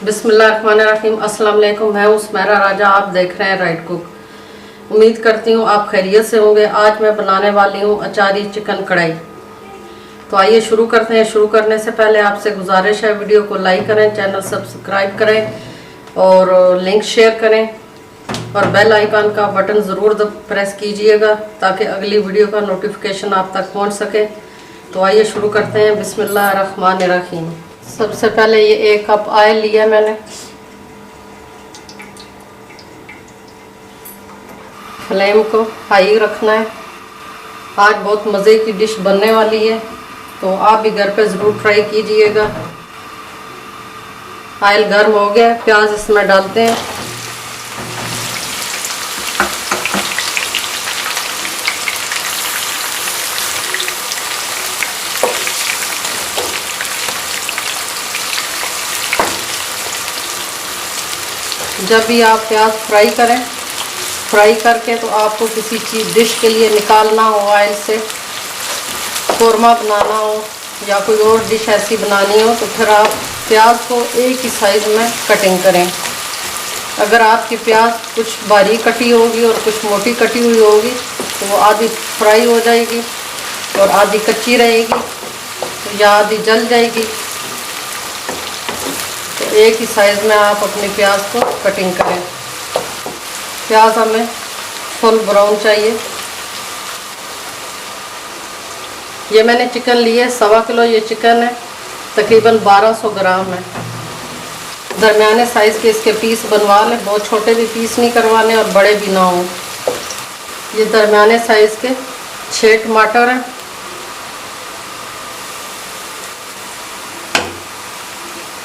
बिस्मिल्लाहिर्रहमानिर्रहीम। अस्सलाम वालेकुम। मैं हूँ सुमेरा राजा, आप देख रहे हैं राइट कुक। उम्मीद करती हूँ आप खैरियत से होंगे। आज मैं बनाने वाली हूँ अचारी चिकन कढ़ाई। तो आइए शुरू करते हैं। शुरू करने से पहले आपसे गुजारिश है, वीडियो को लाइक करें, चैनल सब्सक्राइब करें और लिंक शेयर करें और बेल आइकन का बटन ज़रूर प्रेस कीजिएगा ताकि अगली वीडियो का नोटिफिकेशन आप तक पहुँच सके। तो आइए शुरू करते हैं। बिस्मिल्लाहिर्रहमानिर्रहीम। सबसे पहले ये 1 कप ऑयल लिया मैंने। फ्लेम को हाई रखना है। आज बहुत मज़े की डिश बनने वाली है, तो आप भी घर पे ज़रूर ट्राई कीजिएगा। ऑयल गर्म हो गया, प्याज इसमें डालते हैं। जब भी आप प्याज फ्राई करके तो आपको किसी चीज़ डिश के लिए निकालना हो, ऑयल से कौरमा बनाना हो या कोई और डिश ऐसी बनानी हो, तो फिर आप प्याज को एक ही साइज़ में कटिंग करें। अगर आपकी प्याज कुछ बारीक कटी होगी और कुछ मोटी कटी हुई होगी तो वो आधी फ्राई हो जाएगी और आधी कच्ची रहेगी या आधी जल जाएगी। तो एक ही साइज़ में आप अपनी प्याज को कटिंग करें। प्याज हमें फुल ब्राउन चाहिए। ये मैंने चिकन लिए 1.25 किलो ये चिकन है, तकरीबन 1200 ग्राम है। दरमियाने साइज़ के इसके पीस बनवा लें, बहुत छोटे भी पीस नहीं करवाने और बड़े भी ना हों। ये दरमियाने साइज़ के 6 टमाटर हैं।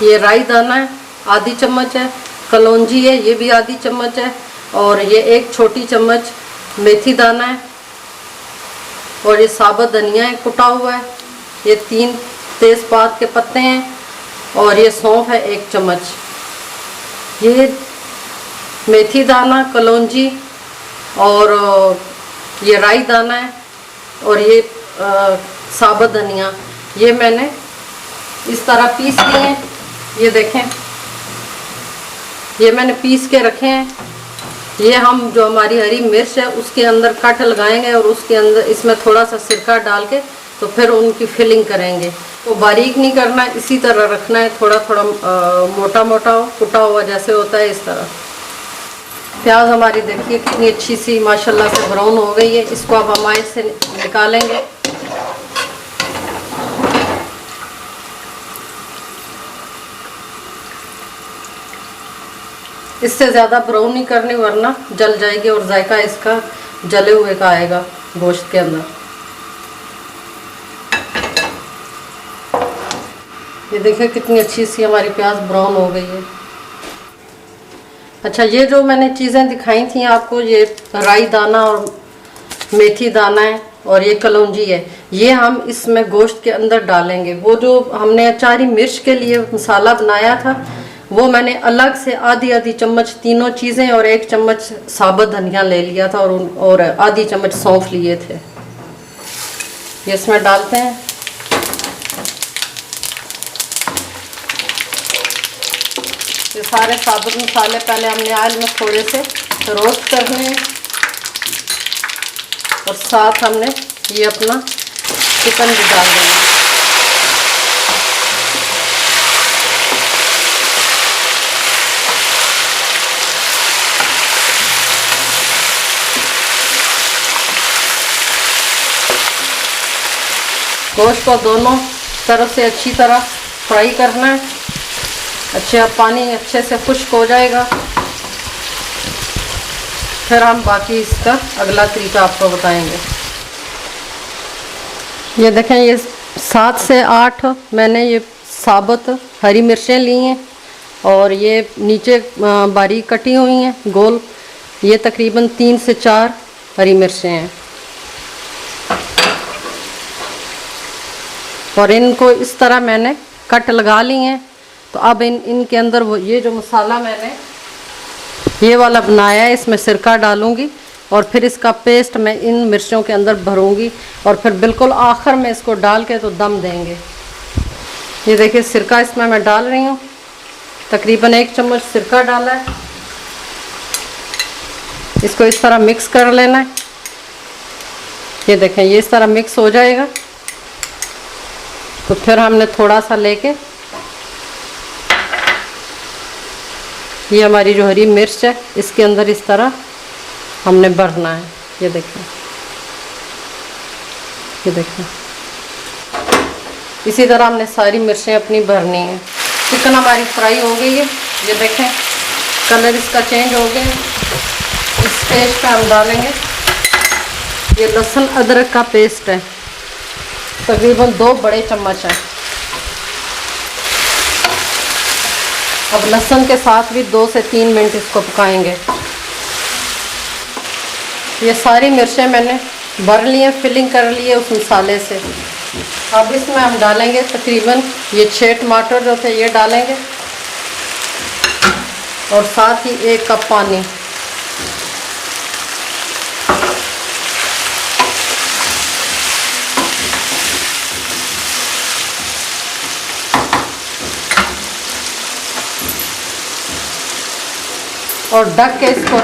ये राई दाना है, आधी चम्मच है। कलौंजी है, ये भी आधी चम्मच है। और ये 1 छोटी चम्मच मेथी दाना है। और ये साबुत धनिया है, कुटा हुआ है। ये 3 तेज़पात के पत्ते हैं और ये सौंफ है 1 चम्मच। ये मेथी दाना, कलौंजी और ये राई दाना है और ये साबुत धनिया, ये मैंने इस तरह पीस लिए हैं। ये देखें, ये मैंने पीस के रखे हैं। ये हम जो हमारी हरी मिर्च है उसके अंदर कट लगाएंगे और उसके अंदर इसमें थोड़ा सा सिरका डाल के तो फिर उनकी फिलिंग करेंगे। तो बारीक नहीं करना है, इसी तरह रखना है, थोड़ा थोड़ा मोटा मोटा हो, कुटा हुआ जैसे होता है इस तरह। प्याज हमारी देखिए कितनी अच्छी सी माशाल्लाह से ब्राउन हो गई है। इसको अब हम ऑयल से निकालेंगे। इससे ज़्यादा ब्राउन नहीं करनी वरना जल जाएगी और जायका इसका जले हुए का आएगा गोश्त के अंदर। ये देखिए कितनी अच्छी सी हमारी प्याज ब्राउन हो गई है। अच्छा, ये जो मैंने चीज़ें दिखाई थी आपको, ये राई दाना और मेथी दाना है और ये कलौंजी है, ये हम इसमें गोश्त के अंदर डालेंगे। वो जो हमने अचारी मिर्च के लिए मसाला बनाया था वो मैंने अलग से आधी चम्मच तीनों चीज़ें और 1 चम्मच साबुत धनिया ले लिया था और आधी चम्मच सौंफ लिए थे। ये इसमें डालते हैं। ये सारे साबुत मसाले पहले हमने ऑयल में थोड़े से रोस्ट करने हैं और साथ हमने ये अपना चिकन भी डाल देना। गोश्त को दोनों तरफ से अच्छी तरह फ्राई करना है। अच्छा, पानी अच्छे से खुश्क हो जाएगा, फिर हम बाकी इसका अगला तरीका आपको बताएंगे। ये देखें, ये 7 से 8 मैंने ये साबुत हरी मिर्चें ली हैं और ये नीचे बारीक कटी हुई हैं गोल। ये तकरीबन 3 से 4 हरी मिर्चें हैं और इनको इस तरह मैंने कट लगा ली हैं। तो अब इनके अंदर वो ये जो मसाला मैंने ये वाला बनाया है इसमें सिरका डालूंगी और फिर इसका पेस्ट मैं इन मिर्चों के अंदर भरूंगी और फिर बिल्कुल आखिर में इसको डाल के तो दम देंगे। ये देखिए सिरका इसमें मैं डाल रही हूँ तकरीबन 1 चम्मच सिरका डाला है। इसको इस तरह मिक्स कर लेना है। ये देखें, ये इस तरह मिक्स हो जाएगा तो फिर हमने थोड़ा सा लेके ये हमारी जो हरी मिर्च है इसके अंदर इस तरह हमने भरना है। ये देखें, ये देखें, इसी तरह हमने सारी मिर्चें अपनी भरनी है। चिकन हमारी फ्राई हो गई है। ये देखें, कलर इसका चेंज हो गया। इस स्टेज पे हम डालेंगे ये लहसुन अदरक का पेस्ट है, तकरीबन 2 बड़े चम्मच है। अब लहसुन के साथ भी 2 से 3 मिनट इसको पकाएंगे। ये सारी मिर्चें मैंने भर ली हैं, फिलिंग कर ली है उस मसाले से। अब इसमें हम डालेंगे तकरीबन ये 6 टमाटर जो थे ये डालेंगे और साथ ही 1 कप पानी। और ढक के इसको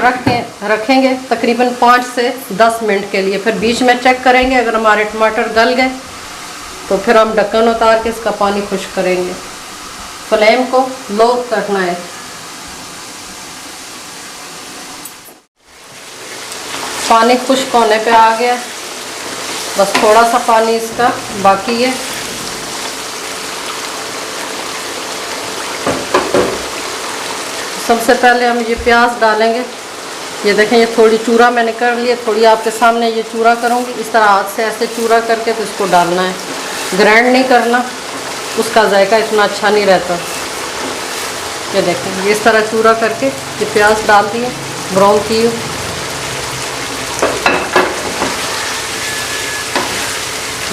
रखेंगे तकरीबन 5 से 10 मिनट के लिए। फिर बीच में चेक करेंगे, अगर हमारे टमाटर गल गए तो फिर हम ढक्कन उतार के इसका पानी खुश्क करेंगे। फ्लेम को लो करना है। पानी खुश्क होने पे आ गया, बस थोड़ा सा पानी इसका बाकी है। सबसे पहले हम ये प्याज डालेंगे। ये देखें, ये थोड़ी चूरा मैंने कर लिया, थोड़ी आपके सामने ये चूरा करूँगी। इस तरह हाथ से ऐसे चूरा करके तो इसको डालना है, ग्राइंड नहीं करना, उसका जायका इतना अच्छा नहीं रहता। ये देखें, ये इस तरह चूरा करके ये प्याज डाल दिए, ब्राउन की।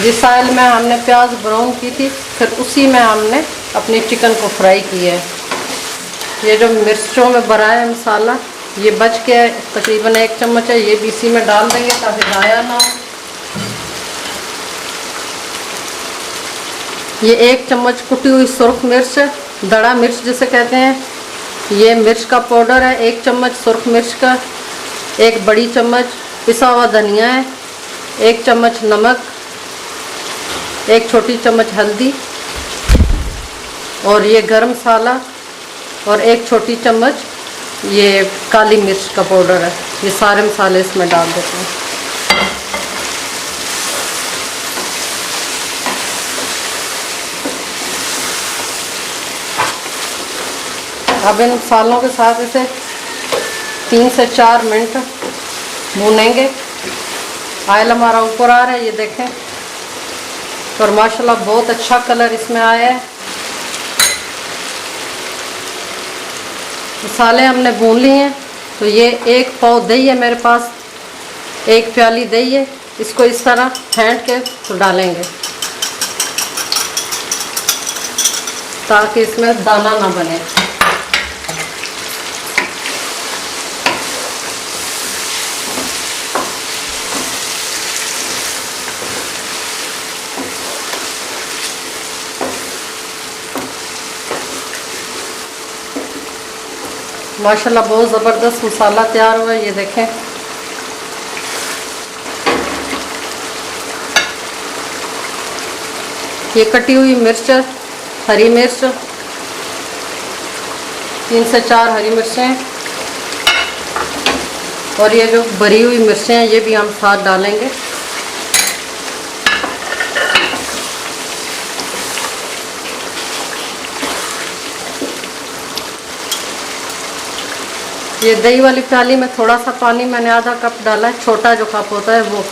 जिस ऑयल में हमने प्याज ब्राउन की थी फिर उसी में हमने अपनी चिकन को फ्राई किया है। ये जो मिर्चों में भरा है मसाला ये बच के तकरीबन 1 चम्मच है, ये भी इसी में डाल देंगे ताकि ज़ाया ना हो। ये 1 चम्मच कुटी हुई सुर्ख मिर्च, दड़ा मिर्च जिसे कहते हैं, ये मिर्च का पाउडर है। 1 चम्मच सुर्ख मिर्च का, 1 बड़ी चम्मच पिसा हुआ धनिया है, 1 चम्मच नमक, 1 छोटी चम्मच हल्दी और ये गरम मसाला और 1 छोटी चम्मच ये काली मिर्च का पाउडर है। ये सारे मसाले इसमें डाल देते हैं। अब इन मसालों के साथ इसे 3 से 4 मिनट भूनेंगे। ऑयल हमारा ऊपर आ रहा है, ये देखें, और माशाल्लाह बहुत अच्छा कलर इसमें आया है। मसाले हमने भून लिए हैं। तो ये 1 पाव दही है मेरे पास, 1 प्याली दही है, इसको इस तरह फेंट के तो डालेंगे ताकि इसमें दाना ना बने। माशाल्लाह बहुत ज़बरदस्त मसाला तैयार हुआ है। ये देखें, ये कटी हुई मिर्च, हरी मिर्च, 3 से 4 हरी मिर्चें और ये जो भरी हुई मिर्चें हैं ये भी हम साथ डालेंगे। ये दही वाली प्याली में थोड़ा सा पानी मैंने आधा कप डाला है, छोटा जो कप होता है वो,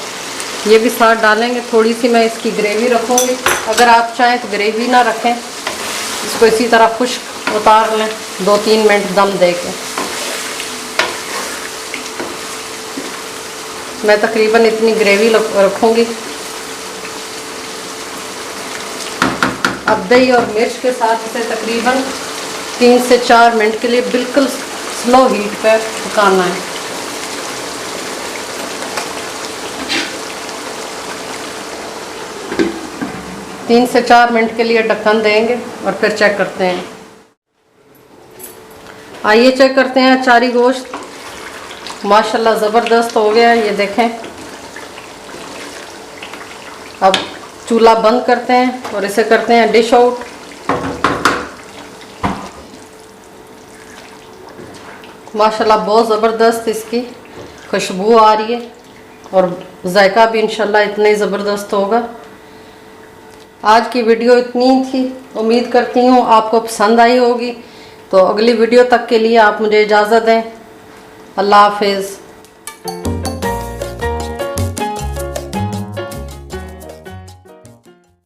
ये भी साथ डालेंगे। थोड़ी सी मैं इसकी ग्रेवी रखूँगी, अगर आप चाहें तो ग्रेवी ना रखें, इसको इसी तरह खुश्क उतार लें 2-3 मिनट दम दे के। मैं तकरीबन इतनी ग्रेवी रखूँगी। अब दही और मिर्च के साथ इसे तकरीबन 3 से 4 मिनट के लिए बिल्कुल स्लो हीट पर पकाना है। तीन से 4 मिनट के लिए ढक्कन देंगे और फिर चेक करते हैं। आइए चेक करते हैं अचारी गोश्त। माशाल्लाह ज़बरदस्त हो गया है, ये देखें। अब चूल्हा बंद करते हैं और इसे करते हैं डिश आउट। माशाल्लाह बहुत ज़बरदस्त इसकी खुशबू आ रही है और जायका भी इंशाल्लाह इतना ही ज़बरदस्त होगा। आज की वीडियो इतनी ही थी, उम्मीद करती हूँ आपको पसंद आई होगी। तो अगली वीडियो तक के लिए आप मुझे इजाज़त दें। अल्लाह हाफिज़।